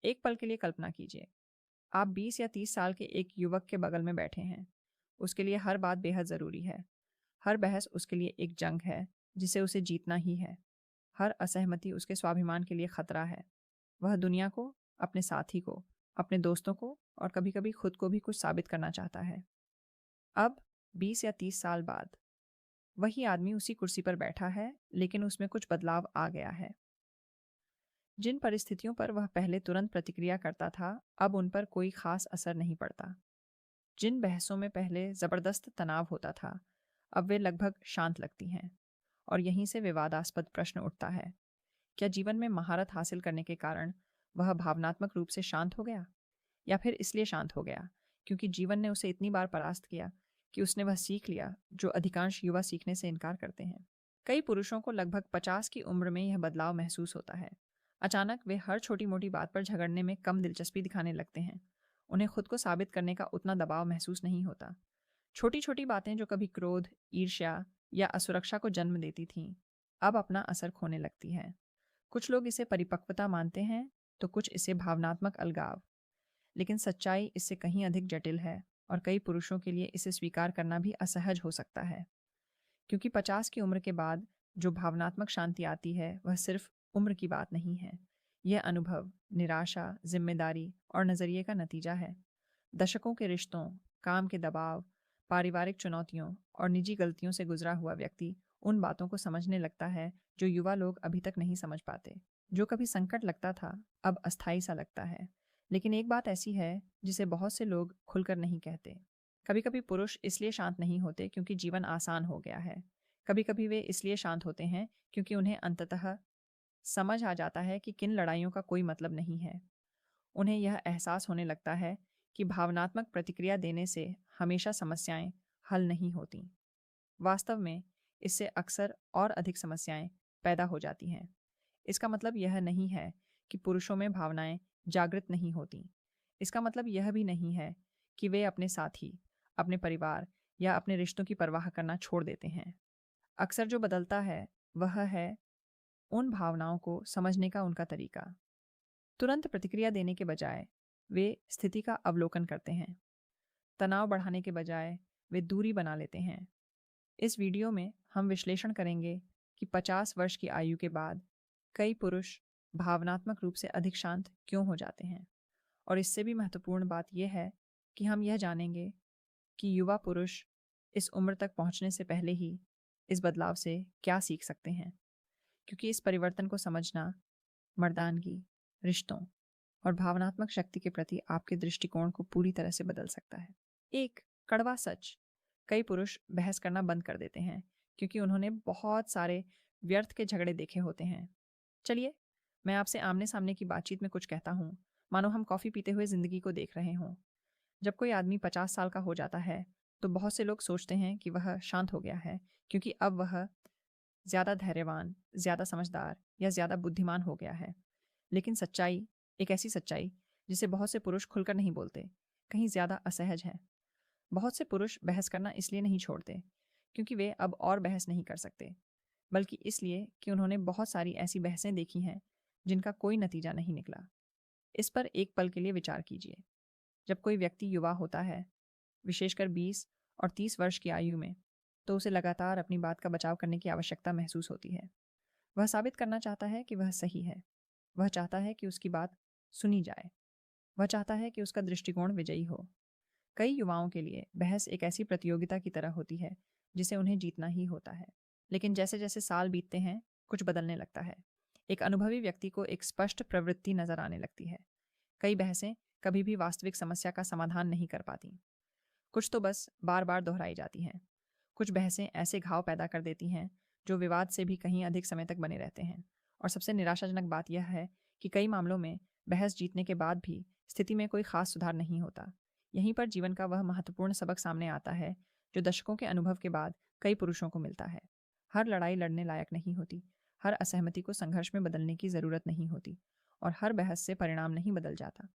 एक पल के लिए कल्पना कीजिए, आप 20 या 30 साल के एक युवक के बगल में बैठे हैं। उसके लिए हर बात बेहद ज़रूरी है। हर बहस उसके लिए एक जंग है, जिसे उसे जीतना ही है। हर असहमति उसके स्वाभिमान के लिए खतरा है। वह दुनिया को, अपने साथी को, अपने दोस्तों को और कभी-कभी खुद को भी कुछ साबित करना चाहता है। अब 20 या 30 साल बाद वही आदमी उसी कुर्सी पर बैठा है, लेकिन उसमें कुछ बदलाव आ गया है। जिन परिस्थितियों पर वह पहले तुरंत प्रतिक्रिया करता था, अब उन पर कोई खास असर नहीं पड़ता। जिन बहसों में पहले जबरदस्त तनाव होता था, अब वे लगभग शांत लगती हैं। और यहीं से विवादास्पद प्रश्न उठता है, क्या जीवन में महारत हासिल करने के कारण वह भावनात्मक रूप से शांत हो गया, या फिर इसलिए शांत हो गया क्योंकि जीवन ने उसे इतनी बार परास्त किया कि उसने वह सीख लिया जो अधिकांश युवा सीखने से इनकार करते हैं। कई पुरुषों को लगभग 50 की उम्र में यह बदलाव महसूस होता है। अचानक वे हर छोटी मोटी बात पर झगड़ने में कम दिलचस्पी दिखाने लगते हैं। उन्हें खुद को साबित करने का उतना दबाव महसूस नहीं होता। छोटी छोटी बातें जो कभी क्रोध, ईर्ष्या या असुरक्षा को जन्म देती थीं, अब अपना असर खोने लगती हैं। कुछ लोग इसे परिपक्वता मानते हैं, तो कुछ इसे भावनात्मक अलगाव। लेकिन सच्चाई इससे कहीं अधिक जटिल है, और कई पुरुषों के लिए इसे स्वीकार करना भी असहज हो सकता है। क्योंकि 50 की उम्र के बाद जो भावनात्मक शांति आती है, वह सिर्फ उम्र की बात नहीं है। यह अनुभव, निराशा, जिम्मेदारी और नज़रिए का नतीजा है। दशकों के रिश्तों, काम के दबाव, पारिवारिक चुनौतियों और निजी गलतियों से गुजरा हुआ व्यक्ति उन बातों को समझने लगता है जो युवा लोग अभी तक नहीं समझ पाते। जो कभी संकट लगता था, अब अस्थायी सा लगता है। लेकिन एक बात ऐसी है जिसे बहुत से लोग खुलकर नहीं कहते। कभी कभी पुरुष इसलिए शांत नहीं होते क्योंकि जीवन आसान हो गया है। कभी कभी वे इसलिए शांत होते हैं क्योंकि उन्हें अंततः समझ आ जाता है कि किन लड़ाइयों का कोई मतलब नहीं है। उन्हें यह एहसास होने लगता है कि भावनात्मक प्रतिक्रिया देने से हमेशा समस्याएं हल नहीं होती। वास्तव में इससे अक्सर और अधिक समस्याएं पैदा हो जाती हैं। इसका मतलब यह नहीं है कि पुरुषों में भावनाएं जागृत नहीं होती। इसका मतलब यह भी नहीं है कि वे अपने साथी, अपने परिवार या अपने रिश्तों की परवाह करना छोड़ देते हैं। अक्सर जो बदलता है वह है उन भावनाओं को समझने का उनका तरीका। तुरंत प्रतिक्रिया देने के बजाय वे स्थिति का अवलोकन करते हैं। तनाव बढ़ाने के बजाय वे दूरी बना लेते हैं। इस वीडियो में हम विश्लेषण करेंगे कि 50 वर्ष की आयु के बाद कई पुरुष भावनात्मक रूप से अधिक शांत क्यों हो जाते हैं। और इससे भी महत्वपूर्ण बात यह है कि हम यह जानेंगे कि युवा पुरुष इस उम्र तक पहुंचने से पहले ही इस बदलाव से क्या सीख सकते हैं। क्योंकि इस परिवर्तन को समझना मर्दानगी, रिश्तों और भावनात्मक शक्ति के प्रति आपके दृष्टिकोण को पूरी तरह से बदल सकता है। एक कड़वा सच, कई पुरुष बहस करना बंद कर देते हैं क्योंकि उन्होंने बहुत सारे व्यर्थ के झगड़े देखे होते हैं। चलिए, मैं आपसे आमने सामने की बातचीत में कुछ कहता हूँ, मानो हम कॉफ़ी पीते हुए ज़िंदगी को देख रहे हों। जब कोई आदमी 50 साल का हो जाता है, तो बहुत से लोग सोचते हैं कि वह शांत हो गया है क्योंकि अब वह ज़्यादा धैर्यवान, ज़्यादा समझदार या ज़्यादा बुद्धिमान हो गया है। लेकिन सच्चाई, एक ऐसी सच्चाई जिसे बहुत से पुरुष खुलकर नहीं बोलते, कहीं ज़्यादा असहज है। बहुत से पुरुष बहस करना इसलिए नहीं छोड़ते क्योंकि वे अब और बहस नहीं कर सकते, बल्कि इसलिए कि उन्होंने बहुत सारी ऐसी बहसें देखी हैं जिनका कोई नतीजा नहीं निकला। इस पर एक पल के लिए विचार कीजिए। जब कोई व्यक्ति युवा होता है, विशेषकर 20 और 30 वर्ष की आयु में, तो उसे लगातार अपनी बात का बचाव करने की आवश्यकता महसूस होती है। वह साबित करना चाहता है कि वह सही है। वह चाहता है कि उसकी बात सुनी जाए। वह चाहता है कि उसका दृष्टिकोण विजयी हो। कई युवाओं के लिए बहस एक ऐसी प्रतियोगिता की तरह होती है जिसे उन्हें जीतना ही होता है। लेकिन जैसे जैसे साल बीतते हैं, कुछ बदलने लगता है। एक अनुभवी व्यक्ति को एक स्पष्ट प्रवृत्ति नजर आने लगती है। कई बहसें कभी भी वास्तविक समस्या का समाधान नहीं कर पाती। कुछ तो बस बार बार दोहराई जाती हैं। कुछ बहसें ऐसे घाव पैदा कर देती हैं जो विवाद से भी कहीं अधिक समय तक बने रहते हैं। और सबसे निराशाजनक बात यह है कि कई मामलों में बहस जीतने के बाद भी स्थिति में कोई खास सुधार नहीं होता। यहीं पर जीवन का वह महत्वपूर्ण सबक सामने आता है जो दशकों के अनुभव के बाद कई पुरुषों को मिलता है। हर लड़ाई लड़ने लायक नहीं होती। हर असहमति को संघर्ष में बदलने की ज़रूरत नहीं होती। और हर बहस से परिणाम नहीं बदल जाता।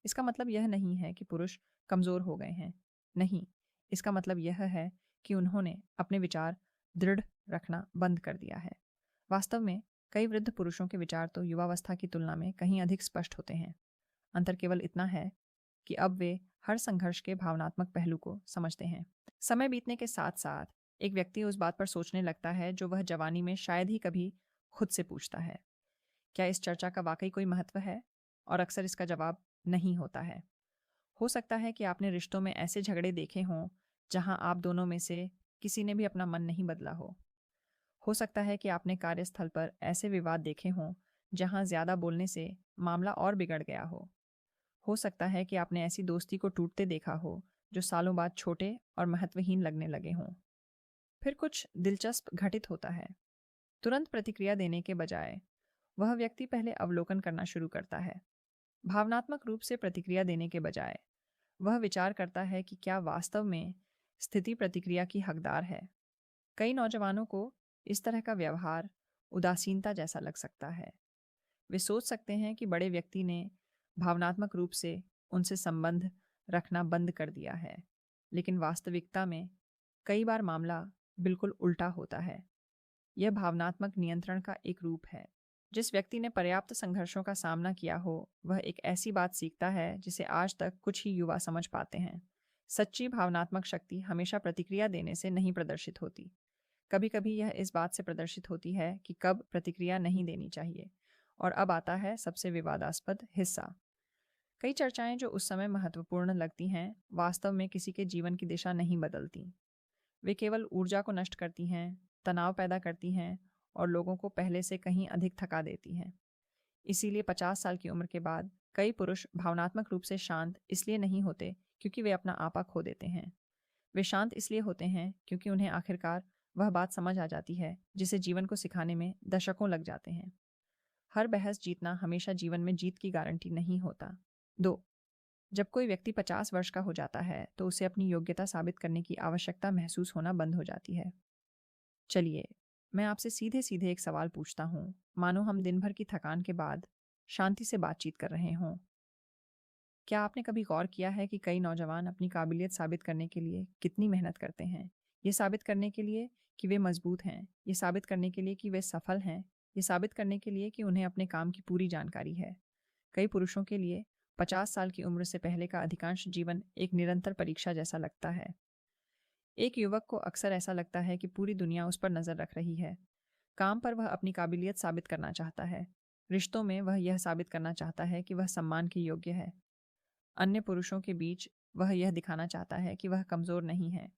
इसका मतलब यह नहीं है कि पुरुष कमज़ोर हो गए हैं। नहीं, इसका मतलब यह है कि उन्होंने अपने विचार दृढ़ रखना बंद कर दिया है। वास्तव में कई वृद्ध पुरुषों के विचार तो युवावस्था की तुलना में कहीं अधिक स्पष्ट होते हैं। अंतर केवल इतना है कि अब वे हर संघर्ष के भावनात्मक पहलू को समझते हैं। समय बीतने के साथ साथ एक व्यक्ति उस बात पर सोचने लगता है जो वह जवानी में शायद ही कभी खुद से पूछता है, क्या इस चर्चा का वाकई कोई महत्व है? और अक्सर इसका जवाब नहीं होता है। हो सकता है कि आपने रिश्तों में ऐसे झगड़े देखे हों जहां आप दोनों में से किसी ने भी अपना मन नहीं बदला हो सकता है कि आपने कार्यस्थल पर ऐसे विवाद देखे हों जहां ज्यादा बोलने से मामला और बिगड़ गया हो सकता है कि आपने ऐसी दोस्ती को टूटते देखा हो जो सालों बाद छोटे और महत्वहीन लगने लगे हों। फिर कुछ दिलचस्प घटित होता है। तुरंत प्रतिक्रिया देने के बजाय वह व्यक्ति पहले अवलोकन करना शुरू करता है। भावनात्मक रूप से प्रतिक्रिया देने के बजाय वह विचार करता है कि क्या वास्तव में स्थिति प्रतिक्रिया की हकदार है। कई नौजवानों को इस तरह का व्यवहार उदासीनता जैसा लग सकता है। वे सोच सकते हैं कि बड़े व्यक्ति ने भावनात्मक रूप से उनसे संबंध रखना बंद कर दिया है, लेकिन वास्तविकता में कई बार मामला बिल्कुल उल्टा होता है। यह भावनात्मक नियंत्रण का एक रूप है। जिस व्यक्ति ने पर्याप्त संघर्षों का सामना किया हो, वह एक ऐसी बात सीखता है जिसे आज तक कुछ ही युवा समझ पाते हैं। सच्ची भावनात्मक शक्ति हमेशा प्रतिक्रिया देने से नहीं प्रदर्शित होती। कभी कभी यह इस बात से प्रदर्शित होती है कि कब प्रतिक्रिया नहीं देनी चाहिए। और अब आता है सबसे विवादास्पद हिस्सा। कई चर्चाएं जो उस समय महत्वपूर्ण लगती हैं, वास्तव में किसी के जीवन की दिशा नहीं बदलती। वे केवल ऊर्जा को नष्ट करती हैं, तनाव पैदा करती हैं और लोगों को पहले से कहीं अधिक थका देती हैं। इसीलिए 50 साल की उम्र के बाद कई पुरुष भावनात्मक रूप से शांत इसलिए नहीं होते क्योंकि वे अपना आपा खो देते हैं। वे शांत इसलिए होते हैं क्योंकि उन्हें आखिरकार वह बात समझ आ जाती है जिसे जीवन को सिखाने में दशकों लग जाते हैं। हर बहस जीतना हमेशा जीवन में जीत की गारंटी नहीं होता। 2. जब कोई व्यक्ति 50 वर्ष का हो जाता है तो उसे अपनी योग्यता साबित करने की आवश्यकता महसूस होना बंद हो जाती है। चलिए, मैं आपसे सीधे सीधे एक सवाल पूछता हूँ। मानो हम दिन भर की थकान के बाद शांति से बातचीत कर रहे हों। क्या आपने कभी गौर किया है कि कई नौजवान अपनी काबिलियत साबित करने के लिए कितनी मेहनत करते हैं? ये साबित करने के लिए कि वे मजबूत हैं, ये साबित करने के लिए कि वे सफल हैं, ये साबित करने के लिए कि उन्हें अपने काम की पूरी जानकारी है। कई पुरुषों के लिए 50 साल की उम्र से पहले का अधिकांश जीवन एक निरंतर परीक्षा जैसा लगता है। एक युवक को अक्सर ऐसा लगता है कि पूरी दुनिया उस पर नजर रख रही है। काम पर वह अपनी काबिलियत साबित करना चाहता है। रिश्तों में वह यह साबित करना चाहता है कि वह सम्मान के योग्य है। अन्य पुरुषों के बीच वह यह दिखाना चाहता है कि वह कमजोर नहीं है।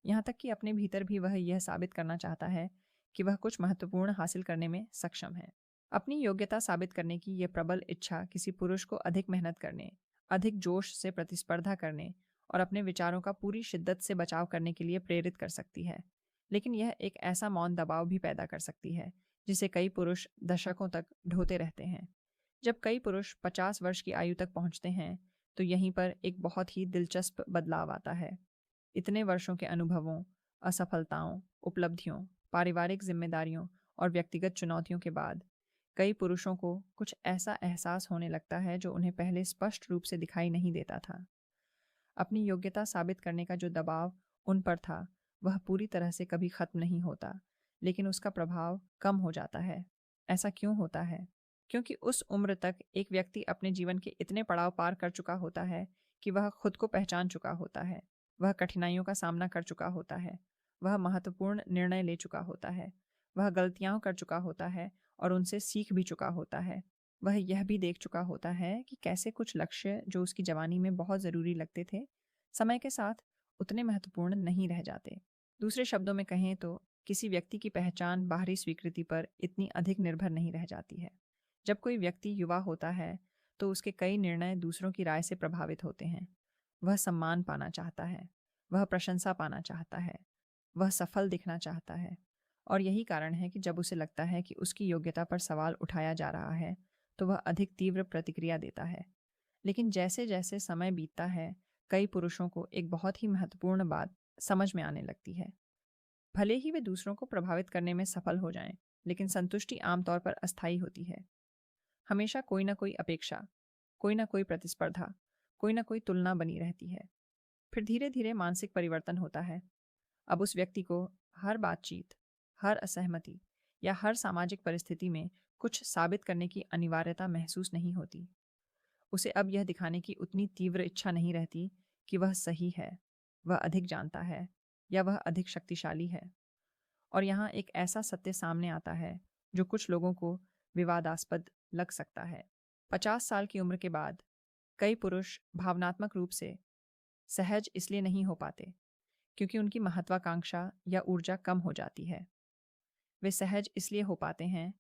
यहाँ तक कि अपने भीतर भी वह यह साबित करना चाहता है कि वह कुछ महत्वपूर्ण हासिल करने में सक्षम है। अपनी योग्यता साबित करने की यह प्रबल इच्छा किसी पुरुष को अधिक मेहनत करने, अधिक जोश से प्रतिस्पर्धा करने और अपने विचारों का पूरी शिद्दत से बचाव करने के लिए प्रेरित कर सकती है। लेकिन यह एक ऐसा मौन दबाव भी पैदा कर सकती है जिसे कई पुरुष दशकों तक ढोते रहते हैं। जब कई पुरुष 50 वर्ष की आयु तक पहुंचते हैं तो यहीं पर एक बहुत ही दिलचस्प बदलाव आता है। इतने वर्षों के अनुभवों, असफलताओं, उपलब्धियों, पारिवारिक जिम्मेदारियों और व्यक्तिगत चुनौतियों के बाद कई पुरुषों को कुछ ऐसा एहसास होने लगता है जो उन्हें पहले स्पष्ट रूप से दिखाई नहीं देता था। अपनी योग्यता साबित करने का जो दबाव उन पर था, वह पूरी तरह से कभी खत्म नहीं होता, लेकिन उसका प्रभाव कम हो जाता है। ऐसा क्यों होता है? क्योंकि उस उम्र तक एक व्यक्ति अपने जीवन के इतने पड़ाव पार कर चुका होता है कि वह खुद को पहचान चुका होता है। वह कठिनाइयों का सामना कर चुका होता है। वह महत्वपूर्ण निर्णय ले चुका होता है। वह गलतियां कर चुका होता है और उनसे सीख भी चुका होता है। वह यह भी देख चुका होता है कि कैसे कुछ लक्ष्य जो उसकी जवानी में बहुत ज़रूरी लगते थे, समय के साथ उतने महत्वपूर्ण नहीं रह जाते। दूसरे शब्दों में कहें तो किसी व्यक्ति की पहचान बाहरी स्वीकृति पर इतनी अधिक निर्भर नहीं रह जाती है। जब कोई व्यक्ति युवा होता है तो उसके कई निर्णय दूसरों की राय से प्रभावित होते हैं। वह सम्मान पाना चाहता है, वह प्रशंसा पाना चाहता है, वह सफल दिखना चाहता है। और यही कारण है कि जब उसे लगता है कि उसकी योग्यता पर सवाल उठाया जा रहा है तो वह अधिक तीव्र प्रतिक्रिया देता है। लेकिन जैसे जैसे समय बीतता है, कई पुरुषों को एक बहुत ही महत्वपूर्ण बात समझ में आने लगती है। भले ही वे दूसरों को प्रभावित करने में सफल हो जाएं, लेकिन संतुष्टि आमतौर पर अस्थायी होती है। हमेशा कोई ना कोई अपेक्षा, कोई ना कोई प्रतिस्पर्धा, कोई ना कोई तुलना बनी रहती है। फिर धीरे धीरे मानसिक परिवर्तन होता है। अब उस व्यक्ति को हर बातचीत, हर असहमति या हर सामाजिक परिस्थिति में कुछ साबित करने की अनिवार्यता महसूस नहीं होती। उसे अब यह दिखाने की उतनी तीव्र इच्छा नहीं रहती कि वह सही है, वह अधिक जानता है या वह अधिक शक्तिशाली है। और यहाँ एक ऐसा सत्य सामने आता है जो कुछ लोगों को विवादास्पद लग सकता है। 50 साल की उम्र के बाद कई पुरुष भावनात्मक रूप से सहज इसलिए नहीं हो पाते क्योंकि उनकी महत्वाकांक्षा या ऊर्जा कम हो जाती है। वे सहज इसलिए हो पाते हैं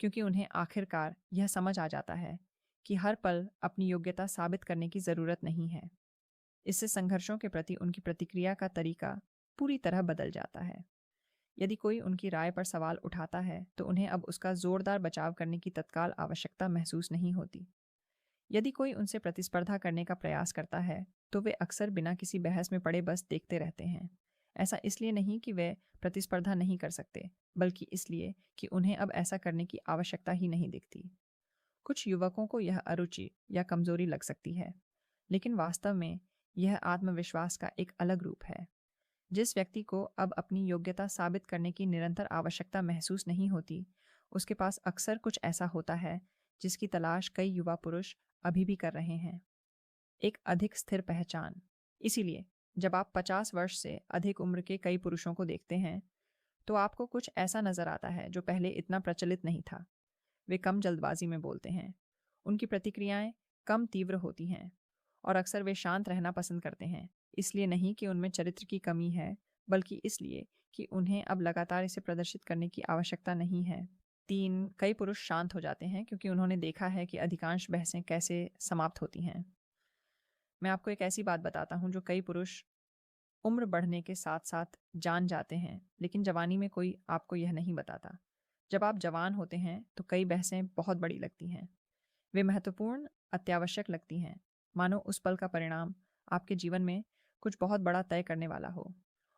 क्योंकि उन्हें आखिरकार यह समझ आ जाता है कि हर पल अपनी योग्यता साबित करने की ज़रूरत नहीं है। इससे संघर्षों के प्रति उनकी प्रतिक्रिया का तरीका पूरी तरह बदल जाता है। यदि कोई उनकी राय पर सवाल उठाता है तो उन्हें अब उसका जोरदार बचाव करने की तत्काल आवश्यकता महसूस नहीं होती। यदि कोई उनसे प्रतिस्पर्धा करने का प्रयास करता है तो वे अक्सर बिना किसी बहस में पड़े बस देखते रहते हैं। ऐसा इसलिए नहीं कि वे प्रतिस्पर्धा नहीं कर सकते, बल्कि इसलिए कि उन्हें अब ऐसा करने की आवश्यकता ही नहीं दिखती। कुछ युवकों को यह अरुचि या कमजोरी लग सकती है, लेकिन वास्तव में यह आत्मविश्वास का एक अलग रूप है। जिस व्यक्ति को अब अपनी योग्यता साबित करने की निरंतर आवश्यकता महसूस नहीं होती, उसके पास अक्सर कुछ ऐसा होता है जिसकी तलाश कई युवा पुरुष अभी भी कर रहे हैं। एक अधिक स्थिर पहचान। इसीलिए जब आप 50 वर्ष से अधिक उम्र के कई पुरुषों को देखते हैं तो आपको कुछ ऐसा नजर आता है जो पहले इतना प्रचलित नहीं था। वे कम जल्दबाजी में बोलते हैं, उनकी प्रतिक्रियाएं कम तीव्र होती हैं और अक्सर वे शांत रहना पसंद करते हैं। इसलिए नहीं कि उनमें चरित्र की कमी है, बल्कि इसलिए कि उन्हें अब लगातार इसे प्रदर्शित करने की आवश्यकता नहीं है। 3, कई पुरुष शांत हो जाते हैं क्योंकि उन्होंने देखा है कि अधिकांश बहसें कैसे समाप्त होती हैं। मैं आपको एक ऐसी बात बताता हूँ जो कई पुरुष उम्र बढ़ने के साथ साथ जान जाते हैं, लेकिन जवानी में कोई आपको यह नहीं बताता। जब आप जवान होते हैं तो कई बहसें बहुत बड़ी लगती हैं। वे महत्वपूर्ण, अत्यावश्यक लगती हैं, मानो उस पल का परिणाम आपके जीवन में कुछ बहुत बड़ा तय करने वाला हो।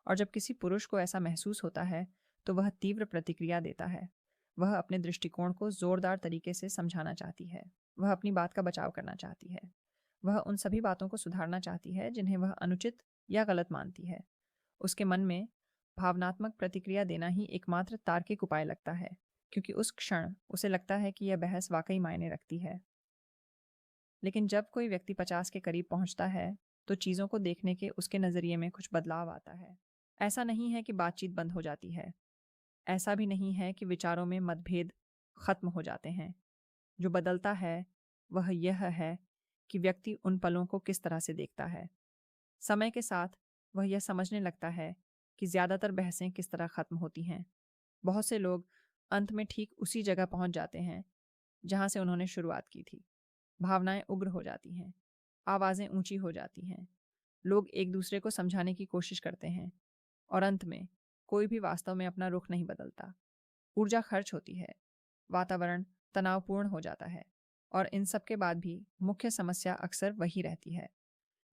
और जब किसी पुरुष को ऐसा महसूस होता है तो वह तीव्र प्रतिक्रिया देता है। वह अपने दृष्टिकोण को जोरदार तरीके से समझाना चाहती है, वह अपनी बात का बचाव करना चाहती है, वह उन सभी बातों को सुधारना चाहती है जिन्हें वह अनुचित या गलत मानती है। उसके मन में भावनात्मक प्रतिक्रिया देना ही एकमात्र तार्किक उपाय लगता है, क्योंकि उस क्षण उसे लगता है कि यह बहस वाकई मायने रखती है। लेकिन जब कोई व्यक्ति 50 के करीब पहुंचता है तो चीज़ों को देखने के उसके नज़रिए में कुछ बदलाव आता है। ऐसा नहीं है कि बातचीत बंद हो जाती है, ऐसा भी नहीं है कि विचारों में मतभेद खत्म हो जाते हैं। जो बदलता है वह यह है कि व्यक्ति उन पलों को किस तरह से देखता है। समय के साथ वह यह समझने लगता है कि ज़्यादातर बहसें किस तरह ख़त्म होती हैं। बहुत से लोग अंत में ठीक उसी जगह पहुंच जाते हैं जहां से उन्होंने शुरुआत की थी। भावनाएं उग्र हो जाती हैं, आवाज़ें ऊंची हो जाती हैं, लोग एक दूसरे को समझाने की कोशिश करते हैं और अंत में कोई भी वास्तव में अपना रुख नहीं बदलता। ऊर्जा खर्च होती है, वातावरण तनावपूर्ण हो जाता है और इन सब के बाद भी मुख्य समस्या अक्सर वही रहती है।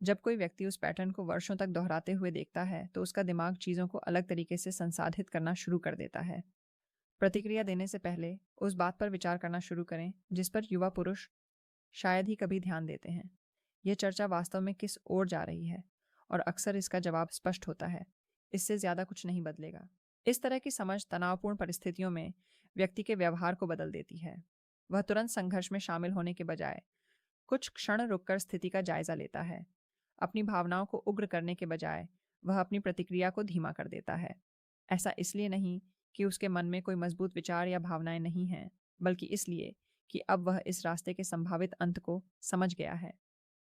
जब कोई व्यक्ति उस पैटर्न को वर्षों तक दोहराते हुए देखता है तो उसका दिमाग चीज़ों को अलग तरीके से संसाधित करना शुरू कर देता है। प्रतिक्रिया देने से पहले उस बात पर विचार करना शुरू करें जिस पर युवा पुरुष शायद ही कभी ध्यान देते हैं। यह चर्चा वास्तव में किस ओर जा रही है, और अक्सर इसका जवाब स्पष्ट होता है, इससे ज़्यादा कुछ नहीं बदलेगा। इस तरह की समझ तनावपूर्ण परिस्थितियों में व्यक्ति के व्यवहार को बदल देती है। वह तुरंत संघर्ष में शामिल होने के बजाय कुछ क्षण रुककर स्थिति का जायजा लेता है। अपनी भावनाओं को उग्र करने के बजाय वह अपनी प्रतिक्रिया को धीमा कर देता है। ऐसा इसलिए नहीं कि उसके मन में कोई मजबूत विचार या भावनाएं नहीं हैं, बल्कि इसलिए कि अब वह इस रास्ते के संभावित अंत को समझ गया है।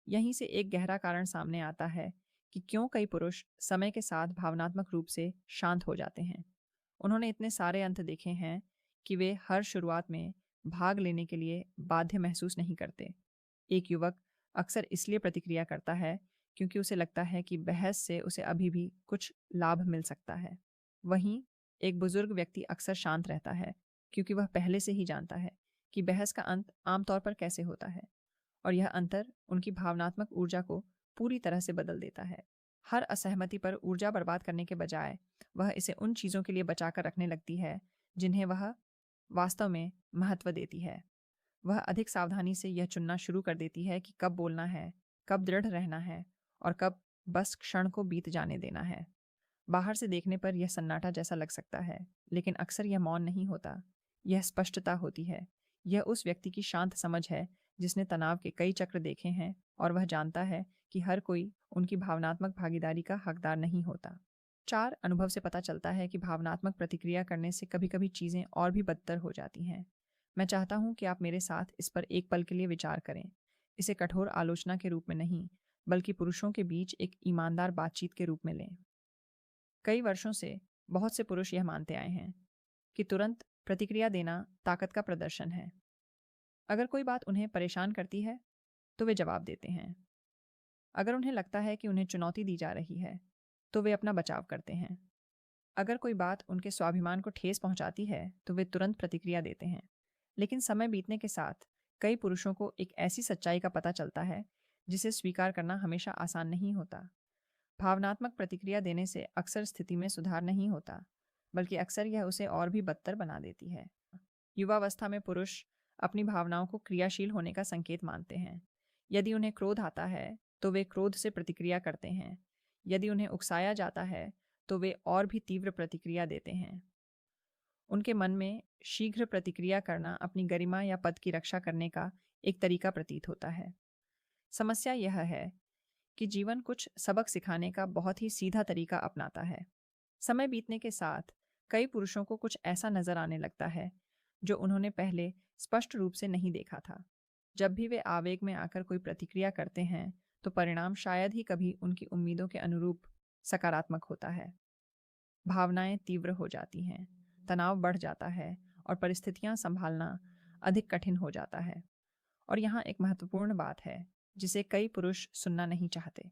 यहीं से एक गहरा कारण सामने आता है कि क्यों कई पुरुष समय के साथ भावनात्मक रूप से शांत हो जाते हैं। उन्होंने इतने सारे अंत देखे हैं कि वे हर शुरुआत में भाग लेने के लिए बाध्य महसूस नहीं करते। एक युवक अक्सर इसलिए प्रतिक्रिया करता है क्योंकि उसे लगता है कि बहस से उसे अभी भी कुछ लाभ मिल सकता है। वहीं एक बुजुर्ग व्यक्ति अक्सर शांत रहता है क्योंकि वह पहले से ही जानता है कि बहस का अंत आमतौर पर कैसे होता है, और यह अंतर उनकी भावनात्मक ऊर्जा को पूरी तरह से बदल देता है। हर असहमति पर ऊर्जा बर्बाद करने के बजाय वह इसे उन चीज़ों के लिए बचाकर रखने लगती है जिन्हें वह वास्तव में महत्व देती है। वह अधिक सावधानी से यह चुनना शुरू कर देती है कि कब बोलना है, कब दृढ़ रहना है और कब बस क्षण को बीत जाने देना है। बाहर से देखने पर यह सन्नाटा जैसा लग सकता है, लेकिन अक्सर यह मौन नहीं होता, यह स्पष्टता होती है। यह उस व्यक्ति की शांत समझ है जिसने तनाव के कई चक्र देखे हैं और वह जानता है कि हर कोई उनकी भावनात्मक भागीदारी का हकदार नहीं होता। 4 अनुभव से पता चलता है कि भावनात्मक प्रतिक्रिया करने से कभी-कभी चीज़ें और भी बदतर हो जाती हैं। मैं चाहता हूँ कि आप मेरे साथ इस पर एक पल के लिए विचार करें। इसे कठोर आलोचना के रूप में नहीं, बल्कि पुरुषों के बीच एक ईमानदार बातचीत के रूप में लें। कई वर्षों से बहुत से पुरुष यह मानते आए हैं कि तुरंत प्रतिक्रिया देना ताकत का प्रदर्शन है। अगर कोई बात उन्हें परेशान करती है, तो वे जवाब देते हैं। अगर उन्हें लगता है कि उन्हें चुनौती दी जा रही है, तो वे अपना बचाव करते हैं। अगर कोई बात उनके स्वाभिमान को ठेस पहुंचाती है, तो वे तुरंत प्रतिक्रिया देते हैं। लेकिन समय बीतने के साथ कई पुरुषों को एक ऐसी सच्चाई का पता चलता है जिसे स्वीकार करना हमेशा आसान नहीं होता। भावनात्मक प्रतिक्रिया देने से अक्सर स्थिति में सुधार नहीं होता, बल्कि अक्सर यह उसे और भी बदतर बना देती है। युवावस्था में पुरुष अपनी भावनाओं को क्रियाशील होने का संकेत मानते हैं। यदि उन्हें क्रोध आता है, तो वे क्रोध से प्रतिक्रिया करते हैं। यदि उन्हें उकसाया जाता है, तो वे और भी तीव्र प्रतिक्रिया देते हैं। उनके मन में शीघ्र प्रतिक्रिया करना अपनी गरिमा या पद की रक्षा करने का एक तरीका प्रतीत होता है। समस्या यह है कि जीवन कुछ सबक सिखाने का बहुत ही सीधा तरीका अपनाता है। समय बीतने के साथ कई पुरुषों को कुछ ऐसा नजर आने लगता है जो उन्होंने पहले स्पष्ट रूप से नहीं देखा था। जब भी वे आवेग में आकर कोई प्रतिक्रिया करते हैं, तो परिणाम शायद ही कभी उनकी उम्मीदों के अनुरूप सकारात्मक होता है। भावनाएं तीव्र हो जाती हैं, तनाव बढ़ जाता है और परिस्थितियां संभालना अधिक कठिन हो जाता है। और यहाँ एक महत्वपूर्ण बात है जिसे कई पुरुष सुनना नहीं चाहते।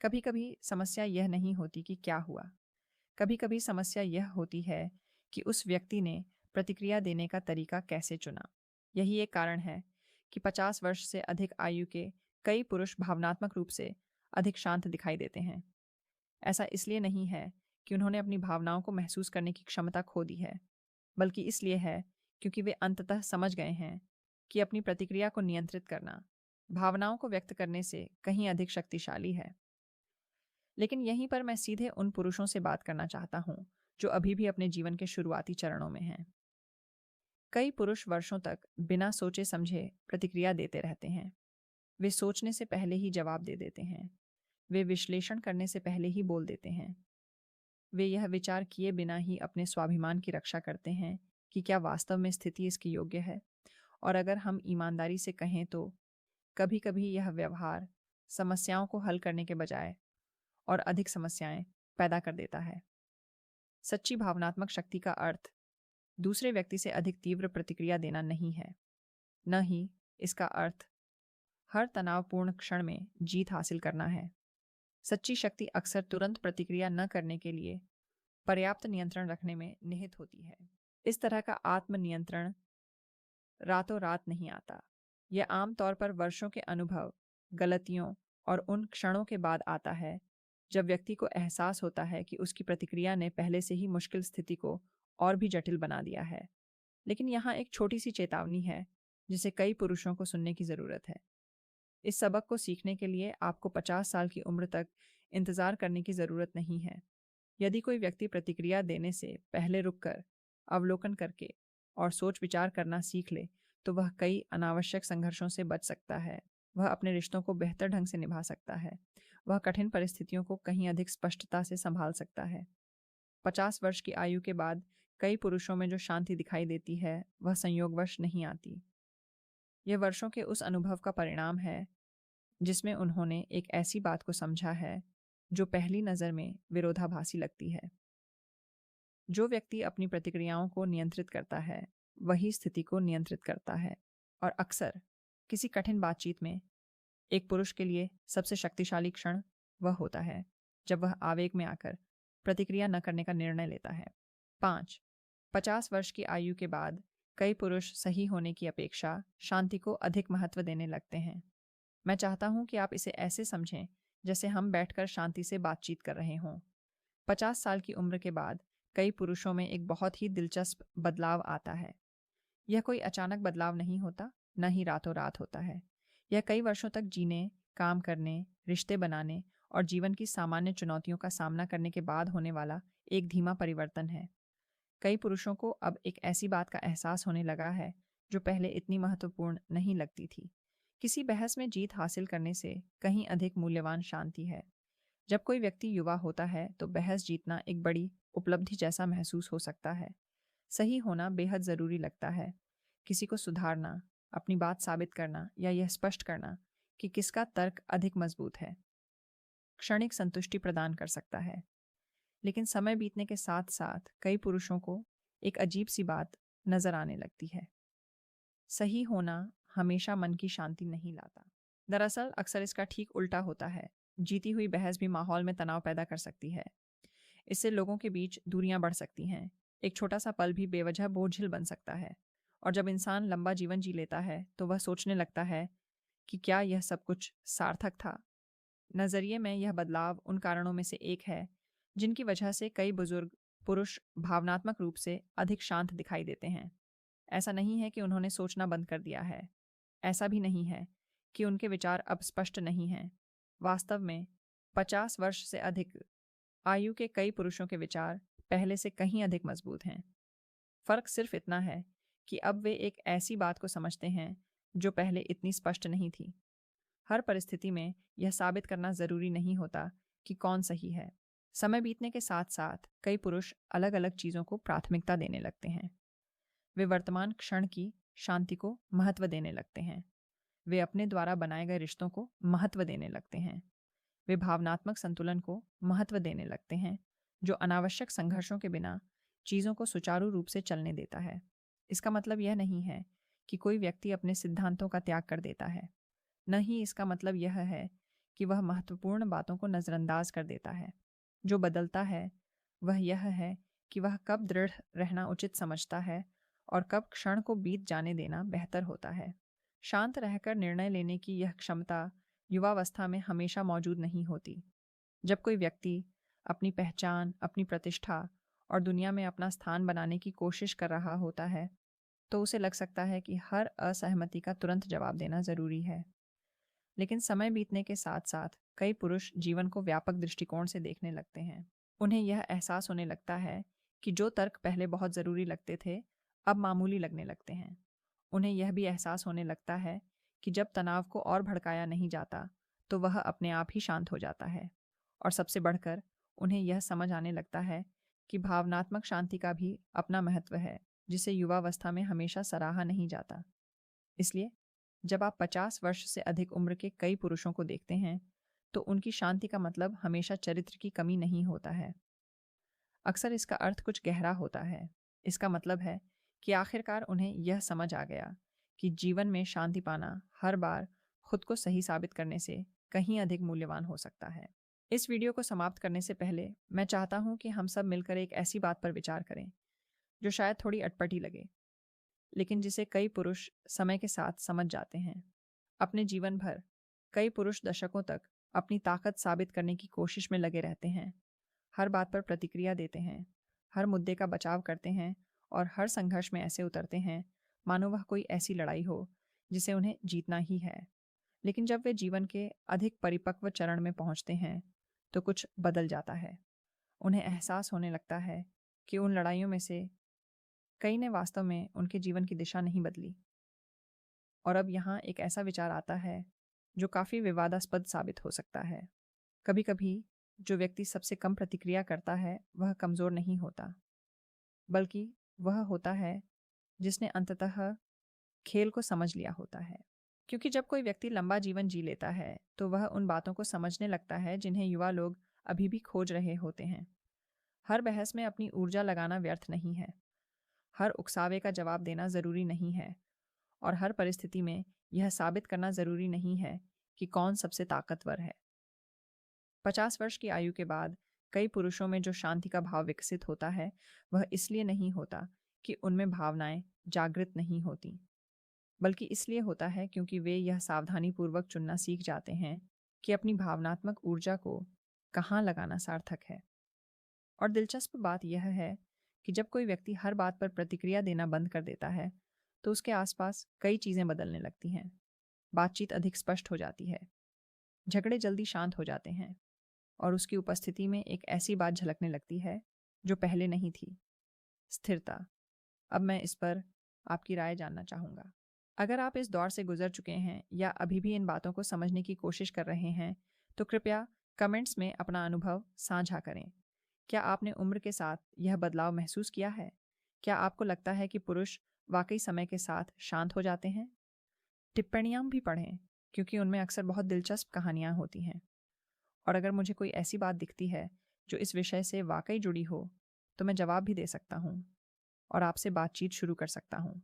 कभी कभी समस्या यह नहीं होती कि क्या हुआ, कभी कभी समस्या यह होती है कि उस व्यक्ति ने प्रतिक्रिया देने का तरीका कैसे चुना। यही एक कारण है कि 50 वर्ष से अधिक आयु के कई पुरुष भावनात्मक रूप से अधिक शांत दिखाई देते हैं। ऐसा इसलिए नहीं है कि उन्होंने अपनी भावनाओं को महसूस करने की क्षमता खो दी है, बल्कि इसलिए है क्योंकि वे अंततः समझ गए हैं कि अपनी प्रतिक्रिया को नियंत्रित करना भावनाओं को व्यक्त करने से कहीं अधिक शक्तिशाली है। लेकिन यहीं पर मैं सीधे उन पुरुषों से बात करना चाहता हूँ जो अभी भी अपने जीवन के शुरुआती चरणों में हैं। कई पुरुष वर्षों तक बिना सोचे समझे प्रतिक्रिया देते रहते हैं। वे सोचने से पहले ही जवाब दे देते हैं। वे विश्लेषण करने से पहले ही बोल देते हैं। वे यह विचार किए बिना ही अपने स्वाभिमान की रक्षा करते हैं कि क्या वास्तव में स्थिति इसके योग्य है। और अगर हम ईमानदारी से कहें तो कभी-कभी यह व्यवहार समस्याओं को हल करने के बजाय और अधिक समस्याएं पैदा कर देता है। सच्ची भावनात्मक शक्ति का अर्थ दूसरे व्यक्ति से अधिक तीव्र प्रतिक्रिया देना नहीं है, न ही इसका अर्थ हर तनावपूर्ण क्षण में जीत हासिल करना है। सच्ची शक्ति अक्सर तुरंत प्रतिक्रिया न करने के लिए पर्याप्त नियंत्रण रखने में निहित होती है। इस तरह का आत्मनियंत्रण रातों रात नहीं आता। यह आमतौर पर वर्षों के अनुभव, गलतियों और उन क्षणों के बाद आता है जब व्यक्ति को एहसास होता है कि उसकी प्रतिक्रिया ने पहले से ही मुश्किल स्थिति को और भी जटिल बना दिया है। लेकिन यहाँ एक छोटी सी चेतावनी है जिसे कई पुरुषों को सुनने की ज़रूरत है। इस सबक को सीखने के लिए आपको 50 साल की उम्र तक इंतज़ार करने की ज़रूरत नहीं है। यदि कोई व्यक्ति प्रतिक्रिया देने से पहले रुककर अवलोकन करके और सोच विचार करना सीख ले, तो वह कई अनावश्यक संघर्षों से बच सकता है। वह अपने रिश्तों को बेहतर ढंग से निभा सकता है। वह कठिन परिस्थितियों को कहीं अधिक स्पष्टता से संभाल सकता है। 50 वर्ष की आयु के बाद कई पुरुषों में जो शांति दिखाई देती है, वह संयोगवश नहीं आती। यह वर्षों के उस अनुभव का परिणाम है जिसमें उन्होंने एक ऐसी बात को समझा है जो पहली नज़र में विरोधाभासी लगती है। जो व्यक्ति अपनी प्रतिक्रियाओं को नियंत्रित करता है, वही स्थिति को नियंत्रित करता है। और अक्सर किसी कठिन बातचीत में एक पुरुष के लिए सबसे शक्तिशाली क्षण वह होता है जब वह आवेग में आकर प्रतिक्रिया न करने का निर्णय लेता है। 5. 50 वर्ष की आयु के बाद कई पुरुष सही होने की अपेक्षा शांति को अधिक महत्व देने लगते हैं। मैं चाहता हूं कि आप इसे ऐसे समझें जैसे हम बैठकर शांति से बातचीत कर रहे हों। 50 साल की उम्र के बाद कई पुरुषों में एक बहुत ही दिलचस्प बदलाव आता है। यह कोई अचानक बदलाव नहीं होता, न ही रातों रात होता है। यह कई वर्षों तक जीने, काम करने, रिश्ते बनाने और जीवन की सामान्य चुनौतियों का सामना करने के बाद होने वाला एक धीमा परिवर्तन है। कई पुरुषों को अब एक ऐसी बात का एहसास होने लगा है जो पहले इतनी महत्वपूर्ण नहीं लगती थी। किसी बहस में जीत हासिल करने से कहीं अधिक मूल्यवान शांति है। जब कोई व्यक्ति युवा होता है तो बहस जीतना एक बड़ी उपलब्धि जैसा महसूस हो सकता है। सही होना बेहद ज़रूरी लगता है। किसी को सुधारना, अपनी बात साबित करना या यह स्पष्ट करना कि किसका तर्क अधिक मजबूत है, क्षणिक संतुष्टि प्रदान कर सकता है। लेकिन समय बीतने के साथ साथ कई पुरुषों को एक अजीब सी बात नजर आने लगती है। सही होना हमेशा मन की शांति नहीं लाता। दरअसल अक्सर इसका ठीक उल्टा होता है। जीती हुई बहस भी माहौल में तनाव पैदा कर सकती है। इससे लोगों के बीच दूरियां बढ़ सकती हैं। एक छोटा सा पल भी बेवजह बोझिल बन सकता है। और जब इंसान लंबा जीवन जी लेता है तो वह सोचने लगता है कि क्या यह सब कुछ सार्थक था। नज़रिए में यह बदलाव उन कारणों में से एक है जिनकी वजह से कई बुजुर्ग पुरुष भावनात्मक रूप से अधिक शांत दिखाई देते हैं। ऐसा नहीं है कि उन्होंने सोचना बंद कर दिया है। ऐसा भी नहीं है कि उनके विचार अब स्पष्ट नहीं हैं। वास्तव में 50 वर्ष से अधिक आयु के कई पुरुषों के विचार पहले से कहीं अधिक मजबूत हैं। फर्क सिर्फ इतना है कि अब वे एक ऐसी बात को समझते हैं जो पहले इतनी स्पष्ट नहीं थी। हर परिस्थिति में यह साबित करना जरूरी नहीं होता कि कौन सही है। समय बीतने के साथ साथ कई पुरुष अलग अलग चीजों को प्राथमिकता देने लगते हैं। वे वर्तमान क्षण की शांति को महत्व देने लगते हैं। वे अपने द्वारा बनाए गए रिश्तों को महत्व देने लगते हैं। वे भावनात्मक संतुलन को महत्व देने लगते हैं, जो अनावश्यक संघर्षों के बिना चीज़ों को सुचारू रूप से चलने देता है। इसका मतलब यह नहीं है कि कोई व्यक्ति अपने सिद्धांतों का त्याग कर देता है। न ही इसका मतलब यह है कि वह महत्वपूर्ण बातों को नज़रअंदाज कर देता है। जो बदलता है वह यह है कि वह कब दृढ़ रहना उचित समझता है और कब क्षण को बीत जाने देना बेहतर होता है। शांत रहकर निर्णय लेने की यह क्षमता युवावस्था में हमेशा मौजूद नहीं होती। जब कोई व्यक्ति अपनी पहचान, अपनी प्रतिष्ठा और दुनिया में अपना स्थान बनाने की कोशिश कर रहा होता है, तो उसे लग सकता है कि हर असहमति का तुरंत जवाब देना जरूरी है। लेकिन समय बीतने के साथ साथ कई पुरुष जीवन को व्यापक दृष्टिकोण से देखने लगते हैं। उन्हें यह एहसास होने लगता है कि जो तर्क पहले बहुत ज़रूरी लगते थे, अब मामूली लगने लगते हैं। उन्हें यह भी एहसास होने लगता है कि जब तनाव को और भड़काया नहीं जाता, तो वह अपने आप ही शांत हो जाता है। और सबसे बढ़कर उन्हें यह समझ आने लगता है कि भावनात्मक शांति का भी अपना महत्व है, जिसे युवावस्था में हमेशा सराहा नहीं जाता। इसलिए जब आप 50 वर्ष से अधिक उम्र के कई पुरुषों को देखते हैं, तो उनकी शांति का मतलब हमेशा चरित्र की कमी नहीं होता है। अक्सर इसका अर्थ कुछ गहरा होता है। इसका मतलब है कि आखिरकार उन्हें यह समझ आ गया कि जीवन में शांति पाना हर बार खुद को सही साबित करने से कहीं अधिक मूल्यवान हो सकता है। इस वीडियो को समाप्त करने से पहले मैं चाहता हूं कि हम सब मिलकर एक ऐसी बात पर विचार करें जो शायद थोड़ी अटपटी लगे, लेकिन जिसे कई पुरुष समय के साथ समझ जाते हैं। अपने जीवन भर कई पुरुष दशकों तक अपनी ताकत साबित करने की कोशिश में लगे रहते हैं। हर बात पर प्रतिक्रिया देते हैं, हर मुद्दे का बचाव करते हैं और हर संघर्ष में ऐसे उतरते हैं मानो वह कोई ऐसी लड़ाई हो जिसे उन्हें जीतना ही है। लेकिन जब वे जीवन के अधिक परिपक्व चरण में पहुंचते हैं तो कुछ बदल जाता है। उन्हें एहसास होने लगता है कि उन लड़ाइयों में से कई ने वास्तव में उनके जीवन की दिशा नहीं बदली। और अब यहाँ एक ऐसा विचार आता है जो काफ़ी विवादास्पद साबित हो सकता है। कभी कभी जो व्यक्ति सबसे कम प्रतिक्रिया करता है वह कमज़ोर नहीं होता, बल्कि वह होता है जिसने अंततः खेल को समझ लिया होता है। क्योंकि जब कोई व्यक्ति लंबा जीवन जी लेता है तो वह उन बातों को समझने लगता है जिन्हें युवा लोग अभी भी खोज रहे होते हैं। हर बहस में अपनी ऊर्जा लगाना व्यर्थ नहीं है, हर उकसावे का जवाब देना ज़रूरी नहीं है, और हर परिस्थिति में यह साबित करना ज़रूरी नहीं है कि कौन सबसे ताकतवर है। 50 वर्ष की आयु के बाद कई पुरुषों में जो शांति का भाव विकसित होता है वह इसलिए नहीं होता कि उनमें भावनाएं जागृत नहीं होती, बल्कि इसलिए होता है क्योंकि वे यह सावधानीपूर्वक चुनना सीख जाते हैं कि अपनी भावनात्मक ऊर्जा को कहाँ लगाना सार्थक है। और दिलचस्प बात यह है कि जब कोई व्यक्ति हर बात पर प्रतिक्रिया देना बंद कर देता है तो उसके आसपास कई चीज़ें बदलने लगती हैं। बातचीत अधिक स्पष्ट हो जाती है, झगड़े जल्दी शांत हो जाते हैं और उसकी उपस्थिति में एक ऐसी बात झलकने लगती है जो पहले नहीं थी, स्थिरता। अब मैं इस पर आपकी राय जानना चाहूँगा। अगर आप इस दौर से गुजर चुके हैं या अभी भी इन बातों को समझने की कोशिश कर रहे हैं, तो कृपया कमेंट्स में अपना अनुभव साझा करें। क्या आपने उम्र के साथ यह बदलाव महसूस किया है? क्या आपको लगता है कि पुरुष वाकई समय के साथ शांत हो जाते हैं? टिप्पणियाँ भी पढ़ें, क्योंकि उनमें अक्सर बहुत दिलचस्प कहानियाँ होती हैं। और अगर मुझे कोई ऐसी बात दिखती है जो इस विषय से वाकई जुड़ी हो, तो मैं जवाब भी दे सकता हूँ और आपसे बातचीत शुरू कर सकता हूँ।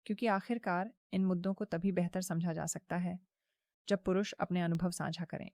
क्योंकि आखिरकार इन मुद्दों को तभी बेहतर समझा जा सकता है जब पुरुष अपने अनुभव साझा करें।